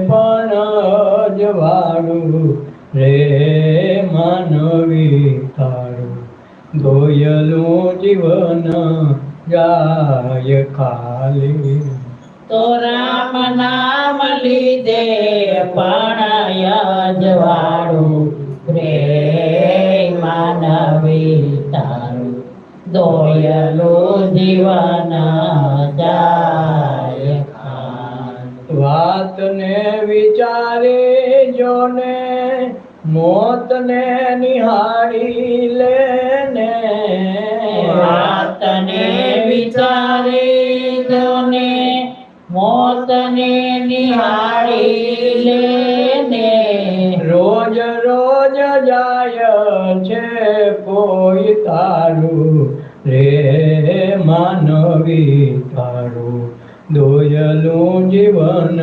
પણ અજવાળું રે માનવી તારું, દોયલું જીવન જાય ખાલી. તો રામ નામ લીધે પણ અજવાળું રે માનવી તારું, દોયલું જીવન જાય ખાલી. વાતને વિચારે જોને મોતને નિહાળી લેને, વાતને વિચારી જોને મોતને નિહાળી લેને. રોજ રોજ જાય છે કોઈ તારું રે માનવી તારું, દોયલું જીવન